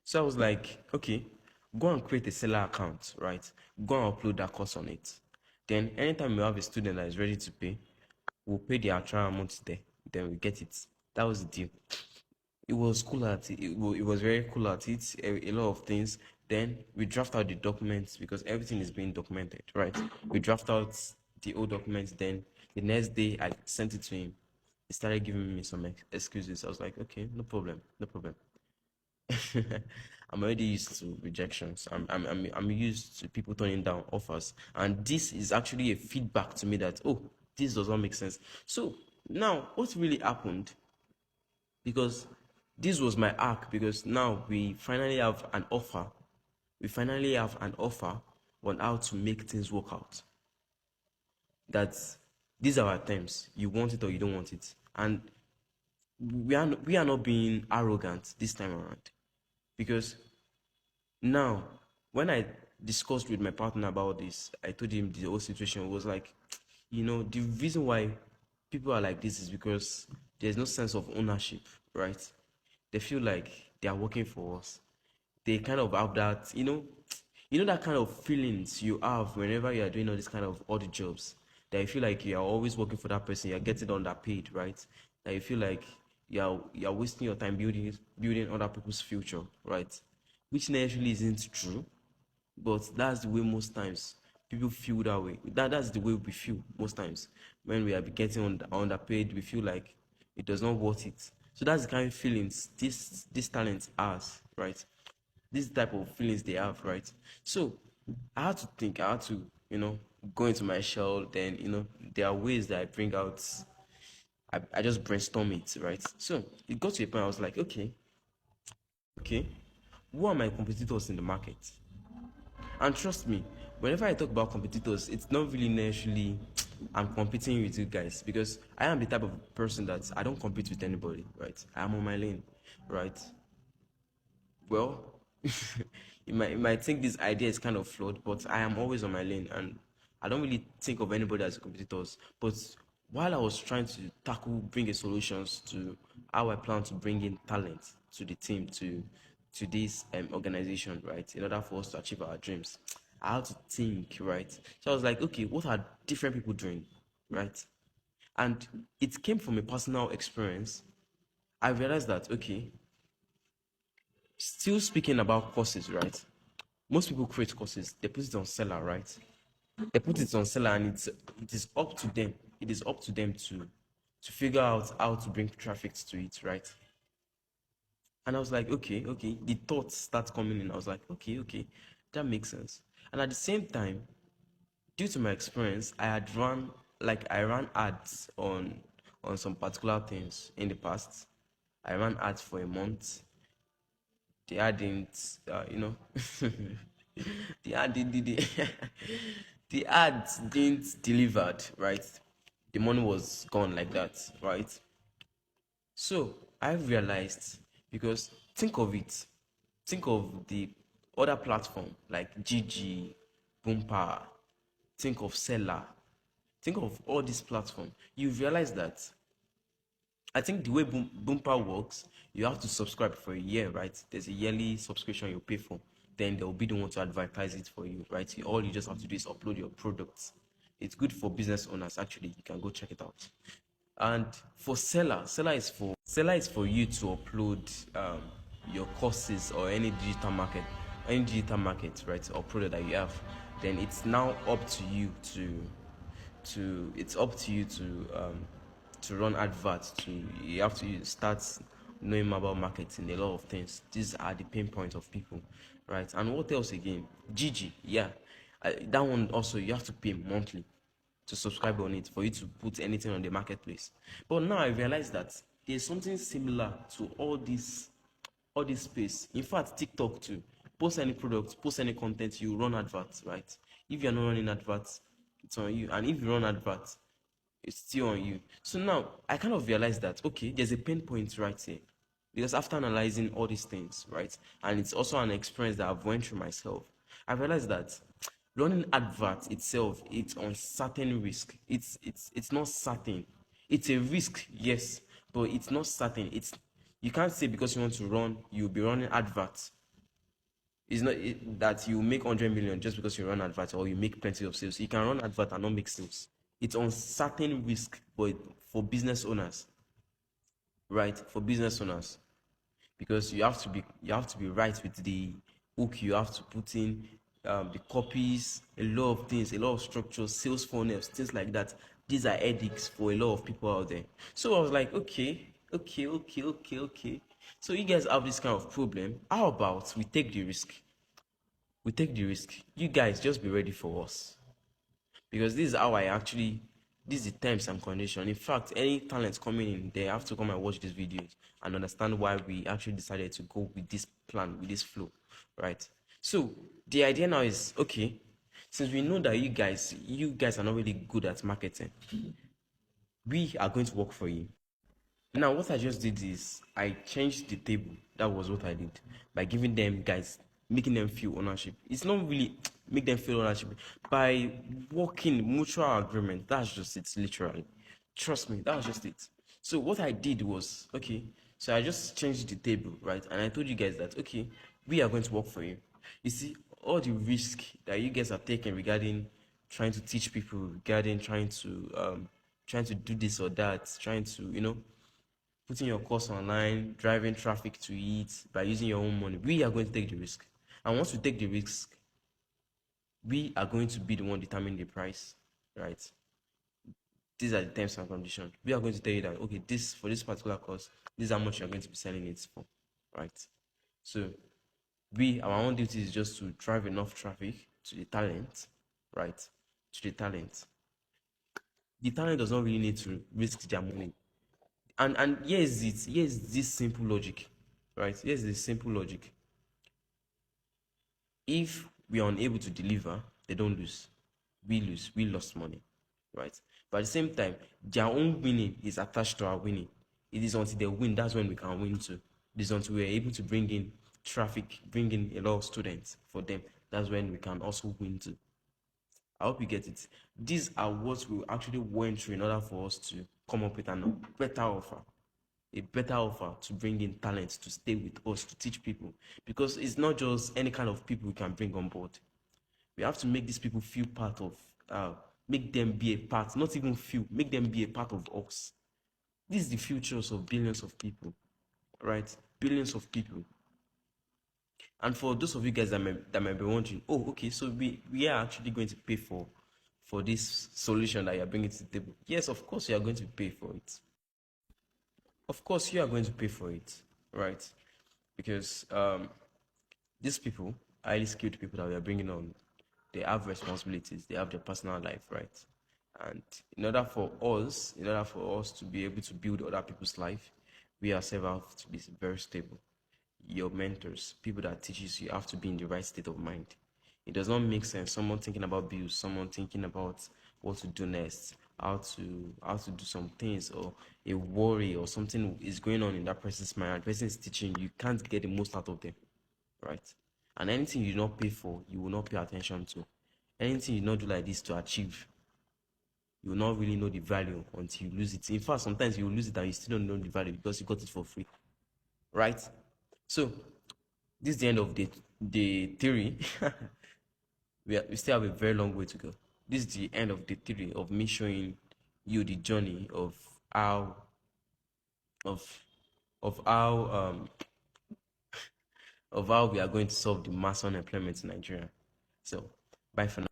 So I was like, okay, go and create a seller account, right? Go and upload that course on it. Then anytime we have a student that is ready to pay, we'll pay the actual amount there. Then we get it. That was the deal. It was cool at it. It was very cool at it. A lot of things. Then we draft out the documents because everything is being documented, right? We draft out the old documents. Then the next day I sent it to him. He started giving me some excuses. I was like, okay, no problem, no problem. I'm already used to rejections. I'm used to people turning down offers, and this is actually a feedback to me that, oh, this does not make sense. So now, what really happened? Because this was my arc. Because now we finally have an offer. We finally have an offer on how to make things work out. That these are our terms. You want it or you don't want it, and we are not being arrogant this time around. Because now, when I discussed with my partner about this, I told him the whole situation was like, the reason why people are like this is because there's no sense of ownership, right? They feel like they are working for us. They kind of have that, that kind of feelings you have whenever you are doing all these kind of odd jobs. That you feel like you are always working for that person, you're getting underpaid, right? That you feel like you're wasting your time building other people's future, right? Which naturally isn't true, but that's the way most times people feel that way. That's the way we feel most times when we are getting underpaid. We feel like it does not worth it. So that's the kind of feelings this talent has, right? This type of feelings they have, right? So I had to think. I had to, go into my shell. Then, there are ways that I bring out. I just brainstorm it, right? So it got to a point I was like, okay, who are my competitors in the market? And trust me, whenever I talk about competitors, it's not really necessarily I'm competing with you guys, because I am the type of person that I don't compete with anybody, right? I am on my lane, right? Well, you might think this idea is kind of flawed, but I am always on my lane, and I don't really think of anybody as competitors. But while I was trying to bring a solutions to how I plan to bring in talent to the team, to this organization, right, in order for us to achieve our dreams, I had to think, right. So I was like, okay, what are different people doing, right? And it came from a personal experience. I realized that, okay, still speaking about courses, right? Most people create courses, they put it on seller, right? They put it on seller, and it is up to them. It is up to them to figure out how to bring traffic to it, right? And I was like, okay. The thoughts start coming in. I was like, okay, that makes sense. And at the same time, due to my experience, I ran ads on some particular things in the past. I ran ads for a month. The ad didn't, the ad did the the ad didn't delivered, right? The money was gone like that, right? So I realized, because think of the other platform like GG, Boompa, think of Seller, think of all these platforms. You realize that I think the way Boompa works, you have to subscribe for a year, right? There's a yearly subscription you pay for. Then they'll be the one to advertise it for you, right? All you just have to do is upload your products. It's good for business owners, actually. You can go check it out. And for seller is for you to upload your courses or any digital market, right? Or product that you have. Then it's now up to you to run adverts. You have to start knowing more about marketing, a lot of things. These are the pain points of people, right? And what else again? Gigi, yeah, that one also you have to pay monthly to subscribe on it for you to put anything on the marketplace. But now I realize that there's something similar to all this space. In fact, TikTok too. Post any product, post any content, you run adverts, right? If you're not running adverts, it's on you. And if you run adverts, it's still on you. So now I kind of realized that, okay, there's a pain point right here. Because after analyzing all these things, right, and it's also an experience that I've went through myself, I realized that running adverts itself, it's on certain risk. It's not certain. It's a risk, yes, but it's not certain. You can't say because you want to run, you'll be running adverts It's not that you make 100 million just because you run advert or you make plenty of sales. You can run advert and not make sales. It's on certain risk, but for business owners, right? For business owners, because you have to be right with the hook. You have to put in the copies, a lot of things, a lot of structures, sales funnels, things like that. These are headaches for a lot of people out there. So I was like, okay. So you guys have this kind of problem. How about we take the risk? We take the risk. You guys just be ready for us, because this is how I actually, this is the terms and condition. In fact, any talents coming in, they have to come and watch these videos and understand why we actually decided to go with this plan, with this flow, right? So the idea now is, okay, since we know that you guys are not really good at marketing, we are going to work for you. Now, what I just did is I changed the table. That was what I did by giving them guys, making them feel ownership. It's not really make them feel ownership by working mutual agreement. That's just it, literally. Trust me, that was just it. So what I did was, okay, so I just changed the table, right? And I told you guys that, okay, we are going to work for you. You see, all the risk that you guys are taking regarding trying to teach people, regarding trying to do this or that, trying to, putting your course online, driving traffic to it by using your own money. We are going to take the risk. And once we take the risk, we are going to be the one determining the price, right? These are the terms and conditions. We are going to tell you that, okay, this for this particular course, this is how much you're going to be selling it for, right? So our own duty is just to drive enough traffic to the talent, right? To the talent. The talent does not really need to risk their money. And here's this simple logic, right? Here's the simple logic. If we are unable to deliver, they don't lose. We lose. We lost money, right? But at the same time, their own winning is attached to our winning. It is until they win, that's when we can win too. It is until we are able to bring in traffic, bring in a lot of students for them, that's when we can also win too. I hope you get it. These are what we actually went through in order for us to come up with a better offer to bring in talent to stay with us, to teach people. Because it's not just any kind of people we can bring on board. We have to make these people feel part of, make them be a part, not even feel, make them be a part of us. This is the futures of billions of people, right? Billions of people. And for those of you guys that might be wondering, oh, okay, so we are actually going to pay for this solution that you're bringing to the table. Yes, of course, you are going to pay for it. Of course, you are going to pay for it, right? Because these people, highly skilled people that we are bringing on, they have responsibilities, they have their personal life, right? And in order for us to be able to build other people's life, we ourselves have to be very stable. Your mentors, people that teaches you, have to be in the right state of mind. It does not make sense someone thinking about bills, someone thinking about what to do next, how to do some things, or a worry or something is going on in that person's mind, and the person is teaching you, can't get the most out of them, right? And anything you do not pay for, you will not pay attention to. Anything you not do like this to achieve, you will not really know the value until you lose it. In fact, sometimes you will lose it and you still don't know the value because you got it for free, right? So this is the end of the theory. We still have a very long way to go. This is the end of the theory of me showing you the journey of how of of how of how we are going to solve the mass unemployment in Nigeria. So bye for now.